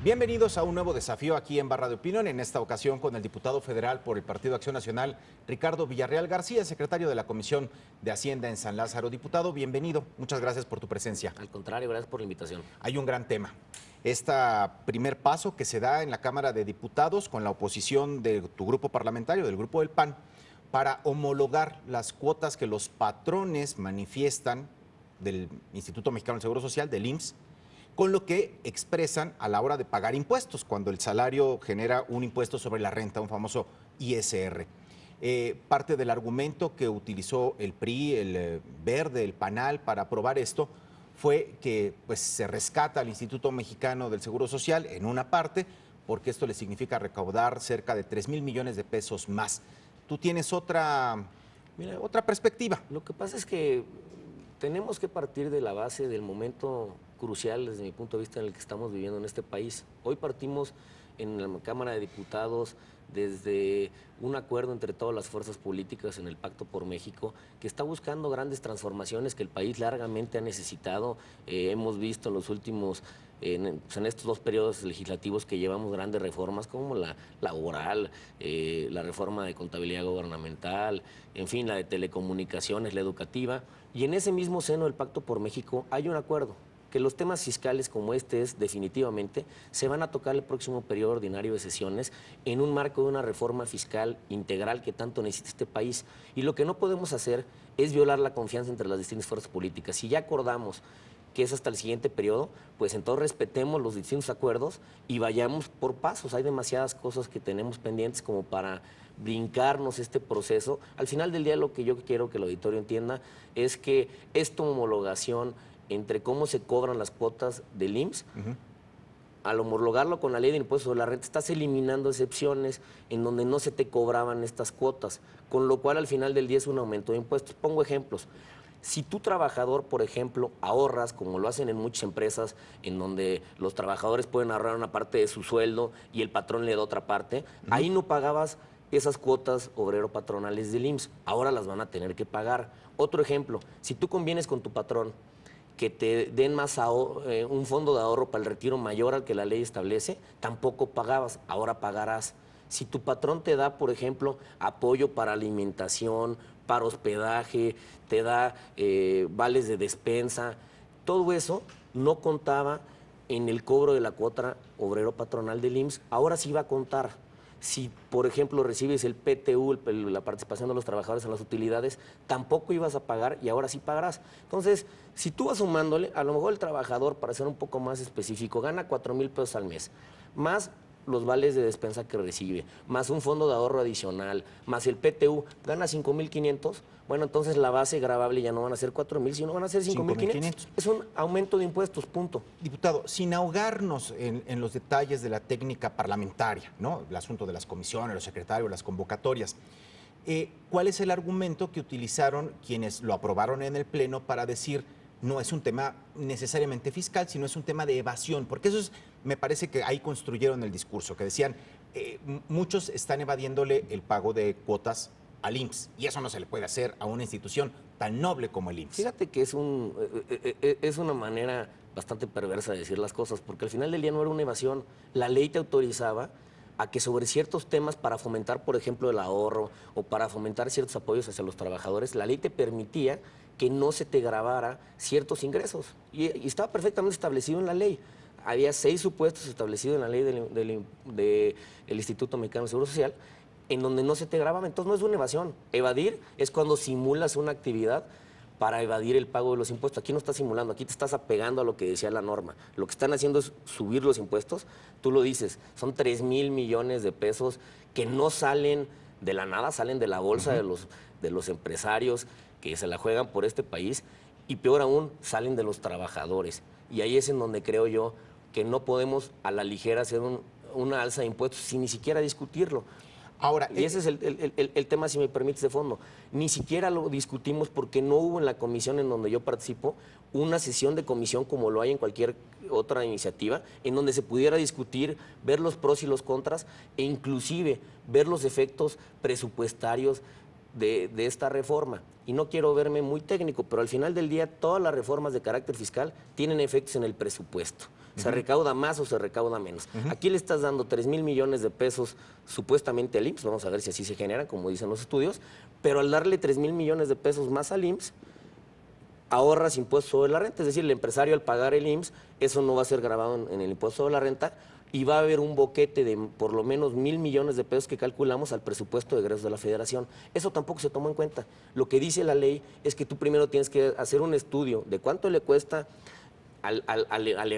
Bienvenidos a un nuevo desafío aquí en Barra de Opinión, en esta ocasión con el diputado federal por el Partido Acción Nacional, Ricardo Villarreal García, secretario de la Comisión de Hacienda en San Lázaro. Diputado, bienvenido. Muchas gracias por tu presencia. Al contrario, gracias por la invitación. Hay un gran tema. Este primer paso que se da en la Cámara de Diputados con la oposición de tu grupo parlamentario, del Grupo del PAN, para homologar las cuotas que los patrones manifiestan del Instituto Mexicano del Seguro Social, del IMSS, con lo que expresan a la hora de pagar impuestos, cuando el salario genera un impuesto sobre la renta, un famoso ISR. Parte del argumento que utilizó el PRI, el Verde, el PANAL para aprobar esto fue que pues, se rescata al Instituto Mexicano del Seguro Social en una parte, porque esto le significa recaudar cerca de 3,000 millones de pesos más. ¿Tú tienes otra perspectiva? Lo que pasa es que tenemos que partir de la base del momento crucial desde mi punto de vista en el que estamos viviendo en este país. Hoy partimos en la Cámara de Diputados desde un acuerdo entre todas las fuerzas políticas en el Pacto por México, que está buscando grandes transformaciones que el país largamente ha necesitado. Hemos visto en los últimos, en estos dos periodos legislativos que llevamos grandes reformas como la laboral, la reforma de contabilidad gubernamental, en fin, la de telecomunicaciones, la educativa. Y en ese mismo seno del Pacto por México hay un acuerdo que los temas fiscales como este es definitivamente se van a tocar el próximo periodo ordinario de sesiones en un marco de una reforma fiscal integral que tanto necesita este país. Y lo que no podemos hacer es violar la confianza entre las distintas fuerzas políticas. Si ya acordamos que es hasta el siguiente periodo, pues entonces respetemos los distintos acuerdos y vayamos por pasos. Hay demasiadas cosas que tenemos pendientes como para brincarnos este proceso. Al final del día lo que yo quiero que el auditorio entienda es que esta homologación entre cómo se cobran las cuotas del IMSS, al homologarlo con la ley de impuestos sobre la renta, estás eliminando excepciones en donde no se te cobraban estas cuotas, con lo cual al final del día es un aumento de impuestos. Pongo ejemplos. Si tú trabajador, por ejemplo, ahorras, como lo hacen en muchas empresas, en donde los trabajadores pueden ahorrar una parte de su sueldo y el patrón le da otra parte, ahí no pagabas esas cuotas obrero-patronales del IMSS, ahora las van a tener que pagar. Otro ejemplo, si tú convienes con tu patrón que te den más un fondo de ahorro para el retiro mayor al que la ley establece, tampoco pagabas, ahora pagarás. Si tu patrón te da, por ejemplo, apoyo para alimentación, para hospedaje, te da vales de despensa, todo eso no contaba en el cobro de la cuota obrero patronal del IMSS, ahora sí va a contar. Si, por ejemplo, recibes el PTU, la participación de los trabajadores en las utilidades, tampoco ibas a pagar y ahora sí pagarás. Entonces, si tú vas sumándole, a lo mejor el trabajador, para ser un poco más específico, gana 4,000 pesos al mes, más los vales de despensa que recibe, más un fondo de ahorro adicional, más el PTU, gana 5,500, bueno, entonces la base gravable ya no van a ser 4,000, sino van a ser 5,500. Es un aumento de impuestos, punto. Diputado, sin ahogarnos en los detalles de la técnica parlamentaria, ¿no? El asunto de las comisiones, los secretarios, las convocatorias, ¿cuál es el argumento que utilizaron quienes lo aprobaron en el Pleno para decir no es un tema necesariamente fiscal, sino es un tema de evasión? Porque eso es, me parece que ahí construyeron el discurso, que decían, muchos están evadiéndole el pago de cuotas al IMSS, y eso no se le puede hacer a una institución tan noble como el IMSS. Fíjate que es una manera bastante perversa de decir las cosas, porque al final del día no era una evasión. La ley te autorizaba a que sobre ciertos temas para fomentar, por ejemplo, el ahorro o para fomentar ciertos apoyos hacia los trabajadores, la ley te permitía que no se te grabara ciertos ingresos. Y estaba perfectamente establecido en la ley. Había 6 supuestos establecidos en la ley del Instituto Mexicano del Seguro Social en donde no se te grababa. Entonces no es una evasión. Evadir es cuando simulas una actividad para evadir el pago de los impuestos. Aquí no estás simulando, aquí te estás apegando a lo que decía la norma. Lo que están haciendo es subir los impuestos. Tú lo dices, son 3,000 millones de pesos que no salen de la nada, salen de la bolsa de los empresarios que se la juegan por este país, y peor aún, salen de los trabajadores. Y ahí es en donde creo yo que no podemos a la ligera hacer una alza de impuestos sin ni siquiera discutirlo. Ahora, y ese es el tema, si me permites, de fondo. Ni siquiera lo discutimos porque no hubo en la comisión en donde yo participo una sesión de comisión como lo hay en cualquier otra iniciativa, en donde se pudiera discutir, ver los pros y los contras e inclusive ver los efectos presupuestarios de esta reforma. Y no quiero verme muy técnico, pero al final del día todas las reformas de carácter fiscal tienen efectos en el presupuesto. Se recauda más o se recauda menos. Aquí le estás dando 3,000 millones de pesos supuestamente al IMSS, vamos a ver si así se generan, como dicen los estudios, pero al darle 3,000 millones de pesos más al IMSS, ahorras impuesto sobre la renta. Es decir, el empresario al pagar el IMSS, eso no va a ser grabado en el impuesto sobre la renta, y va a haber un boquete de por lo menos 1,000 millones de pesos que calculamos al presupuesto de egresos de la Federación. Eso tampoco se tomó en cuenta. Lo que dice la ley es que tú primero tienes que hacer un estudio de cuánto le cuesta al